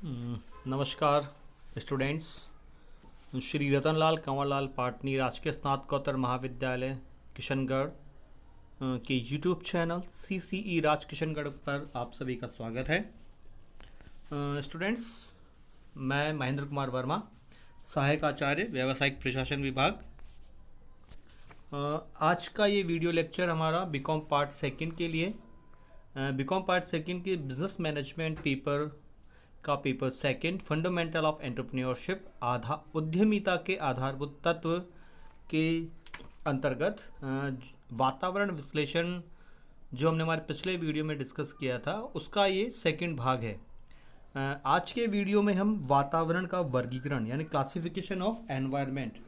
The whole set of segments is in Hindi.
नमस्कार स्टूडेंट्स। श्री रतनलाल कंवरलाल पाटनी राजकीय स्नातकोत्तर महाविद्यालय किशनगढ़ के यूट्यूब चैनल CCE राज किशनगढ़ पर आप सभी का स्वागत है। स्टूडेंट्स, मैं महेंद्र कुमार वर्मा, सहायक आचार्य व्यावसायिक प्रशासन विभाग। आज का ये वीडियो लेक्चर हमारा बीकॉम पार्ट सेकंड के लिए बीकॉम पार्ट सेकंड के बिजनेस मैनेजमेंट पेपर का paper second fundamental of entrepreneurship उद्यमिता के आधारभूत तत्व के अंतर्गत वातावरण विश्लेषण जो हमने हमारे पिछले वीडियो में डिस्कस किया था उसका ये सेकंड भाग है। आज के वीडियो में हम वातावरण का वर्गीकरण यानी क्लासिफिकेशन ऑफ एनवायरनमेंट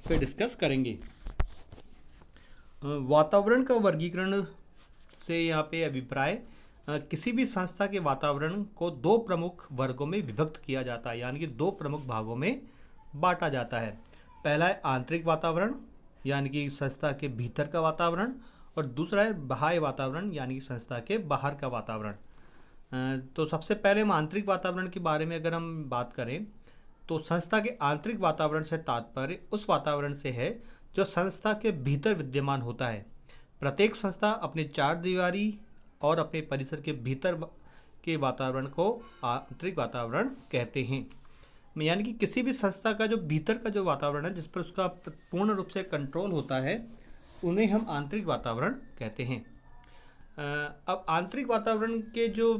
पे डिस्कस करेंगे। वातावरण का वर्गीकरण से यहाँ पे अभिप्राय किसी भी संस्था के वातावरण को दो प्रमुख वर्गों में विभक्त किया जाता है, यानी कि दो प्रमुख भागों में बांटा जाता है। पहला है आंतरिक वातावरण यानी कि संस्था के भीतर का वातावरण, और दूसरा है बाह्य वातावरण यानी कि संस्था के बाहर का वातावरण। तो सबसे पहले हम आंतरिक वातावरण के बारे में अगर हम बात करें तो संस्था के आंतरिक वातावरण से तात्पर्य उस वातावरण से है जो संस्था के भीतर विद्यमान होता है। प्रत्येक संस्था अपने चार दीवारी और अपने परिसर के भीतर के वातावरण को आंतरिक वातावरण कहते हैं। यानी कि किसी भी संस्था का जो भीतर का जो वातावरण है जिस पर उसका पूर्ण रूप से कंट्रोल होता है उन्हें हम आंतरिक वातावरण कहते हैं। अब आंतरिक वातावरण के जो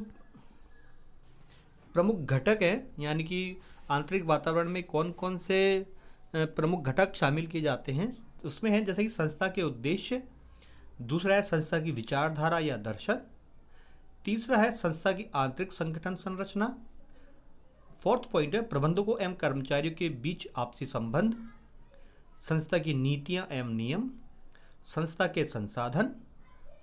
प्रमुख घटक हैं, यानी कि आंतरिक वातावरण में कौन कौन से प्रमुख घटक शामिल किए जाते हैं, उसमें है जैसे कि संस्था के उद्देश्य, दूसरा है संस्था की विचारधारा या दर्शन, तीसरा है संस्था की आंतरिक संगठन संरचना, फोर्थ पॉइंट है प्रबंधकों एवं कर्मचारियों के बीच आपसी संबंध, संस्था की नीतियां एवं नियम, संस्था के संसाधन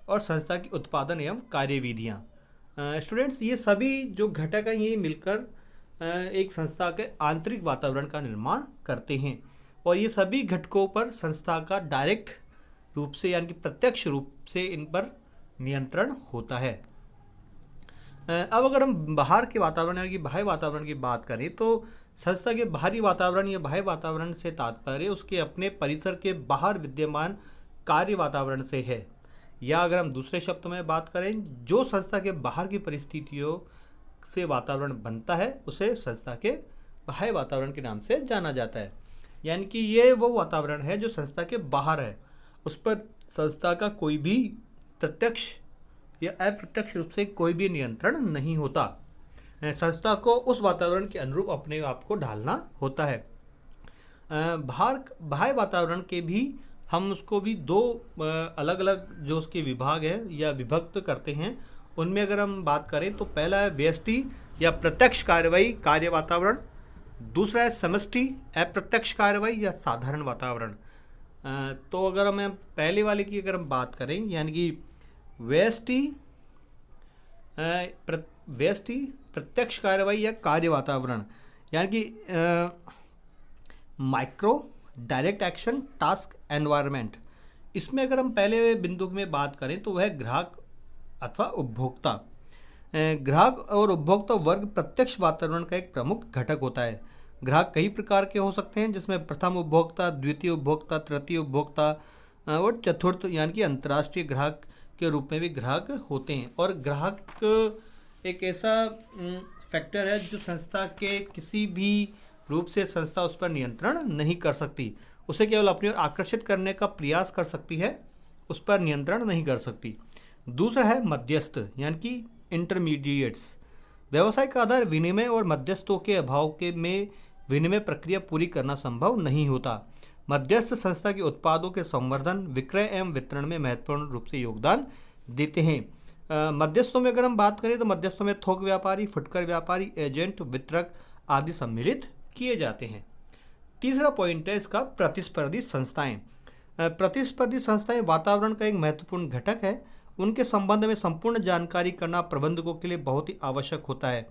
और संस्था की उत्पादन एवं कार्यविधियां। स्टूडेंट्स, ये सभी जो घटक हैं ये मिलकर एक संस्था के आंतरिक वातावरण का निर्माण करते हैं, और ये सभी घटकों पर संस्था का डायरेक्ट रूप से यानी कि प्रत्यक्ष रूप से इन पर नियंत्रण होता है। अब अगर हम बाहर के वातावरण यानी कि बाह्य वातावरण की बात करें तो संस्था के बाहरी वातावरण या बाह्य वातावरण से तात्पर्य उसके अपने परिसर के बाहर विद्यमान कार्य वातावरण से है, या अगर हम दूसरे शब्द में बात करें जो संस्था के बाहर की परिस्थितियों से वातावरण बनता है उसे संस्था के बाह्य वातावरण के नाम से जाना जाता है। यानी कि ये वो वातावरण है जो संस्था के बाहर है, उस पर संस्था का कोई भी प्रत्यक्ष या अप्रत्यक्ष रूप से कोई भी नियंत्रण नहीं होता। संस्था को उस वातावरण के अनुरूप अपने आप को ढालना होता है। बाह्य वातावरण के भी हम उसको भी दो अलग अलग जो उसके विभाग हैं या विभक्त करते हैं। उनमें अगर हम बात करें तो पहला है व्यष्टि या प्रत्यक्ष कार्रवाई कार्य वातावरण, दूसरा है समष्टि अप्रत्यक्ष कार्रवाई या साधारण वातावरण। तो अगर हम पहले वाले की अगर हम बात करें यानी कि व्यष्टि प्रत्यक्ष कार्रवाई या कार्य वातावरण, यानी कि micro direct action task environment, इसमें अगर हम पहले बिंदु में बात करें तो वह ग्राहक अथवा उपभोक्ता। ग्राहक और उपभोक्ता वर्ग प्रत्यक्ष वातावरण का एक प्रमुख घटक होता है। ग्राहक कई प्रकार के हो सकते हैं जिसमें प्रथम उपभोक्ता, द्वितीय उपभोक्ता, तृतीय उपभोक्ता और चतुर्थ यानी कि अंतर्राष्ट्रीय ग्राहक के रूप में भी ग्राहक होते हैं। और ग्राहक एक ऐसा फैक्टर है जो संस्था के किसी भी रूप से संस्था उस पर नियंत्रण नहीं कर सकती, उसे केवल अपनी ओर आकर्षित करने का प्रयास कर सकती है, उस पर नियंत्रण नहीं कर सकती। दूसरा है मध्यस्थ यानी कि इंटरमीडिएट्स। व्यवसाय का आधार विनिमय और मध्यस्थों के अभाव के में विनिमय प्रक्रिया पूरी करना संभव नहीं होता। मध्यस्थ संस्था के उत्पादों के संवर्धन, विक्रय एवं वितरण में महत्वपूर्ण रूप से योगदान देते हैं। मध्यस्थों में अगर हम बात करें तो मध्यस्थों में थोक व्यापारी, फुटकर व्यापारी, एजेंट, वितरक आदि सम्मिलित किए जाते हैं। तीसरा पॉइंट है इसका प्रतिस्पर्धी संस्थाएं। प्रतिस्पर्धी संस्थाएं वातावरण का एक महत्वपूर्ण घटक है। उनके संबंध में संपूर्ण जानकारी करना प्रबंधकों के लिए बहुत ही आवश्यक होता है।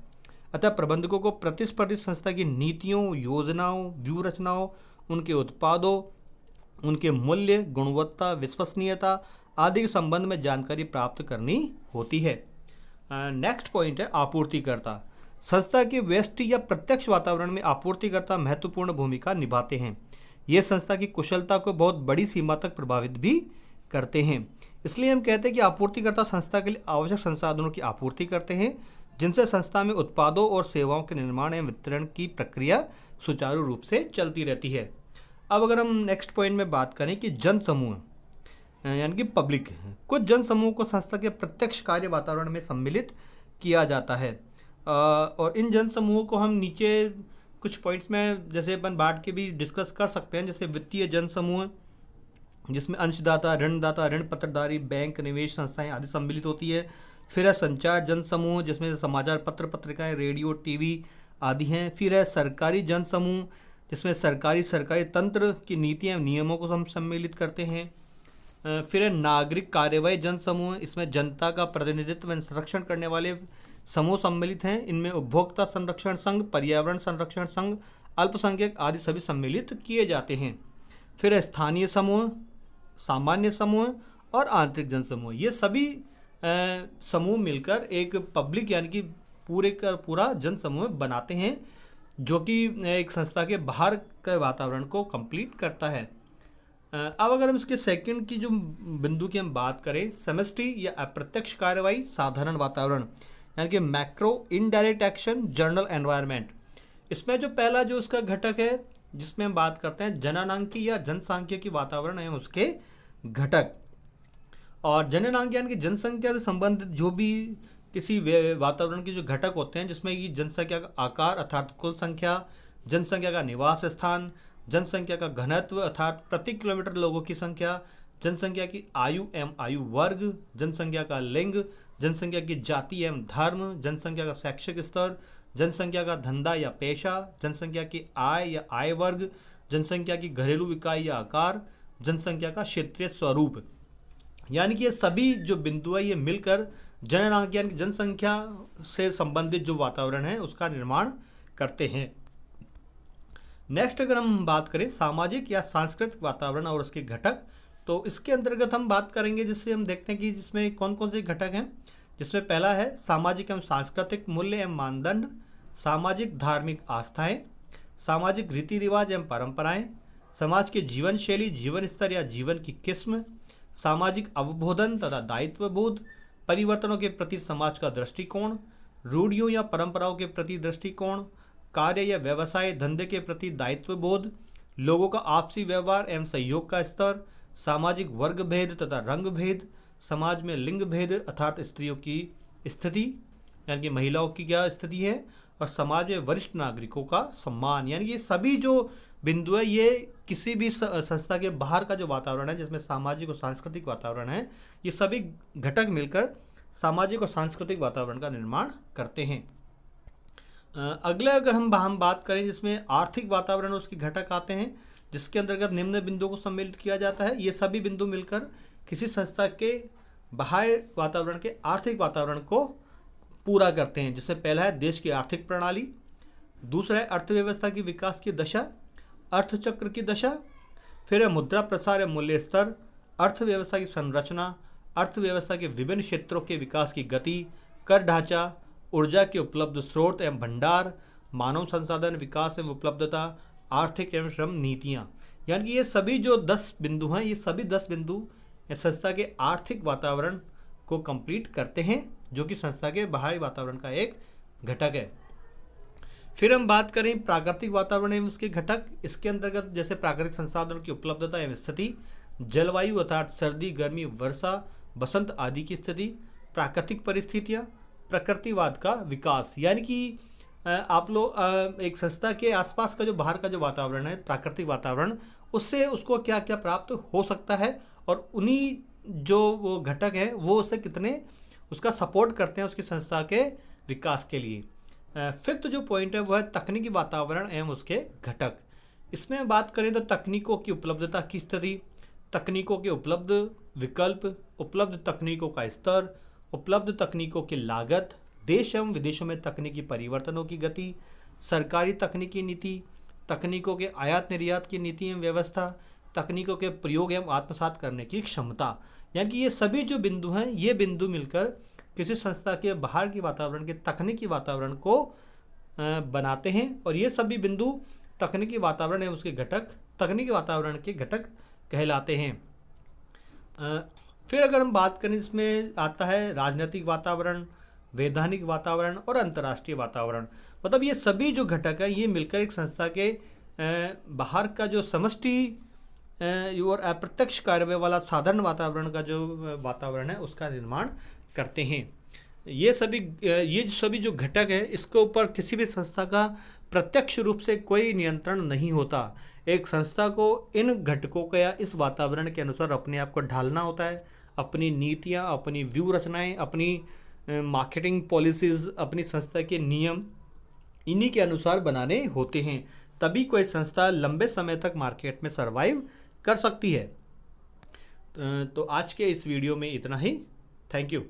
अतः प्रबंधकों को प्रतिस्पर्धी संस्था की नीतियों, योजनाओं, व्यूह रचनाओं, उनके उत्पादों, उनके मूल्य, गुणवत्ता, विश्वसनीयता आदि के संबंध में जानकारी प्राप्त करनी होती है। नेक्स्ट पॉइंट है आपूर्तिकर्ता। संस्था के व्यष्टि या प्रत्यक्ष वातावरण में आपूर्तिकर्ता महत्वपूर्ण भूमिका निभाते हैं। ये संस्था की कुशलता को बहुत बड़ी सीमा तक प्रभावित भी करते हैं। इसलिए हम कहते हैं कि आपूर्तिकर्ता संस्था के लिए आवश्यक संसाधनों की आपूर्ति करते हैं, जिनसे संस्था में उत्पादों और सेवाओं के निर्माण एवं वितरण की प्रक्रिया सुचारू रूप से चलती रहती है। अब अगर हम नेक्स्ट पॉइंट में बात करें कि जन समूह यानी कि पब्लिक, कुछ जन समूह को संस्था के प्रत्यक्ष कार्य वातावरण में सम्मिलित किया जाता है। और इन जन समूहों को हम नीचे कुछ पॉइंट्स में जैसे अपन बांट के भी डिस्कस कर सकते हैं, जैसे वित्तीय जन समूह जिसमें अंशदाता, ऋणदाता, ऋण पत्रधारी, बैंक, निवेश संस्थाएं आदि सम्मिलित होती है। फिर है संचार जन समूह जिसमें समाचार पत्र, पत्रिकाएं, रेडियो, टीवी आदि हैं। फिर है सरकारी जन समूह जिसमें सरकारी तंत्र की नीतियाँ नियमों को हम सम्मिलित करते हैं। फिर है नागरिक कार्यवाही जन समूह, इसमें जनता का प्रतिनिधित्व एवं संरक्षण करने वाले समूह सम्मिलित हैं। इनमें उपभोक्ता संरक्षण संघ, पर्यावरण संरक्षण संघ, अल्पसंख्यक आदि सभी सम्मिलित किए जाते हैं। फिर है स्थानीय समूह, सामान्य समूह और आंतरिक जन समूह। ये सभी समूह मिलकर एक पब्लिक यानी कि पूरे का पूरा जन समूह बनाते हैं, जो कि एक संस्था के बाहर के वातावरण को कंप्लीट करता है। अब अगर हम इसके सेकंड की जो बिंदु की हम बात करें, समष्टि या अप्रत्यक्ष कार्रवाई साधारण वातावरण यानी कि macro indirect action general environment. इसमें जो पहला जो उसका घटक है जिसमें हम बात करते हैं जननांकी या जनसांख्यिकी वातावरण एवं उसके घटक। और जननांक यानी कि जनसंख्या से संबंधित जो भी किसी वातावरण के जो घटक होते हैं, जिसमें कि जनसंख्या का आकार अर्थात कुल संख्या, जनसंख्या का निवास स्थान, जनसंख्या का घनत्व अर्थात प्रति किलोमीटर लोगों की संख्या, जनसंख्या की आयु एवं आयु वर्ग, जनसंख्या का लिंग, जनसंख्या की जाति एवं धर्म, जनसंख्या का शैक्षिक स्तर, जनसंख्या का धंधा या पेशा, जनसंख्या की आय या आय वर्ग, जनसंख्या की घरेलू इकाई या आकार, जनसंख्या का क्षेत्रीय स्वरूप। यानी कि ये सभी जो बिंदु है ये मिलकर जननांक यानी जनसंख्या से संबंधित जो वातावरण है उसका निर्माण करते हैं। नेक्स्ट अगर हम बात करें सामाजिक या सांस्कृतिक वातावरण और उसके घटक, तो इसके अंतर्गत हम बात करेंगे जिससे हम देखते हैं कि जिसमें कौन कौन से घटक हैं। जिसमें पहला है सामाजिक एवं सांस्कृतिक मूल्य एवं मानदंड, सामाजिक धार्मिक आस्थाएं, सामाजिक रीति रिवाज एवं परंपराएं, समाज के जीवन शैली, जीवन स्तर या जीवन की किस्म, सामाजिक अवबोधन तथा दायित्व बोध, परिवर्तनों के प्रति समाज का दृष्टिकोण, रूढ़ियों या परंपराओं के प्रति दृष्टिकोण, कार्य या व्यवसाय धंधे के प्रति दायित्व बोध, लोगों का आपसी व्यवहार एवं सहयोग का स्तर, सामाजिक वर्ग भेद तथा रंग भेद, समाज में लिंग भेद अर्थात स्त्रियों की स्थिति यानी कि महिलाओं की क्या स्थिति है, और समाज में वरिष्ठ नागरिकों का सम्मान। यानी ये सभी जो बिंदु है ये किसी भी संस्था के बाहर का जो वातावरण है जिसमें सामाजिक और सांस्कृतिक वातावरण है, ये सभी घटक मिलकर सामाजिक और सांस्कृतिक वातावरण का निर्माण करते हैं। अगले अगर हम बात करें जिसमें आर्थिक वातावरण उसके घटक आते हैं, जिसके अंतर्गत निम्न बिंदुओं को सम्मिलित किया जाता है। ये सभी बिंदु मिलकर किसी संस्था के बाह्य वातावरण के आर्थिक वातावरण को पूरा करते हैं। जिसमें पहला है देश की आर्थिक प्रणाली, दूसरा है अर्थव्यवस्था की विकास की दशा, अर्थचक्र की दशा, फिर है मुद्रा प्रसार या मूल्य स्तर, अर्थव्यवस्था की संरचना, अर्थव्यवस्था के विभिन्न क्षेत्रों के विकास की गति, कर ढांचा, ऊर्जा के उपलब्ध स्रोत एवं भंडार, मानव संसाधन विकास एवं उपलब्धता, आर्थिक एवं श्रम नीतियाँ। यानी कि ये सभी जो 10 बिंदु हैं, ये सभी 10 बिंदु संस्था के आर्थिक वातावरण को कंप्लीट करते हैं, जो कि संस्था के बाहरी वातावरण का एक घटक है। फिर हम बात करें प्राकृतिक वातावरण एवं उसके घटक। इसके अंतर्गत जैसे प्राकृतिक संसाधनों की उपलब्धता एवं स्थिति, जलवायु अर्थात सर्दी, गर्मी, वर्षा, बसंत आदि की स्थिति, प्राकृतिक परिस्थितियाँ, प्रकृतिवाद का विकास। यानी कि आप लोग एक संस्था के आसपास का जो बाहर का जो वातावरण है, प्राकृतिक वातावरण, उससे उसको क्या क्या प्राप्त हो सकता है और उन्हीं जो वो घटक हैं वो उसे कितने उसका सपोर्ट करते हैं उसकी संस्था के विकास के लिए। फिफ्थ जो पॉइंट है वह है तकनीकी वातावरण एवं उसके घटक। इसमें बात करें तो तकनीकों की उपलब्धता की स्थिति, तकनीकों के उपलब्ध विकल्प, उपलब्ध तकनीकों का स्तर, उपलब्ध तकनीकों की लागत, देश एवं विदेशों में तकनीकी परिवर्तनों की गति, सरकारी तकनीकी नीति, तकनीकों के आयात निर्यात की नीति एवं व्यवस्था, तकनीकों के प्रयोग एवं आत्मसात करने की क्षमता। यानी कि ये सभी जो बिंदु हैं ये बिंदु मिलकर किसी संस्था के बाहर की वातावरण के तकनीकी वातावरण को बनाते हैं, और ये सभी बिंदु तकनीकी वातावरण है उसके घटक, तकनीकी वातावरण के घटक कहलाते हैं। फिर अगर हम बात करें, इसमें आता है राजनीतिक वातावरण, वैधानिक वातावरण और अंतर्राष्ट्रीय वातावरण। मतलब ये सभी जो घटक हैं ये मिलकर एक संस्था के बाहर का जो समष्टि और अप्रत्यक्ष कार्रवाई वाला साधारण वातावरण का जो वातावरण है उसका निर्माण करते हैं। ये सभी जो घटक है इसके ऊपर किसी भी संस्था का प्रत्यक्ष रूप से कोई नियंत्रण नहीं होता। एक संस्था को इन घटकों का या इस वातावरण के अनुसार अपने आप को ढालना होता है, अपनी नीतियाँ, अपनी व्यू रचनाएं, अपनी मार्केटिंग पॉलिसीज़, अपनी संस्था के नियम इन्हीं के अनुसार बनाने होते हैं, तभी कोई संस्था लंबे समय तक मार्केट में सरवाइव कर सकती है। तो आज के इस वीडियो में इतना ही। Thank you.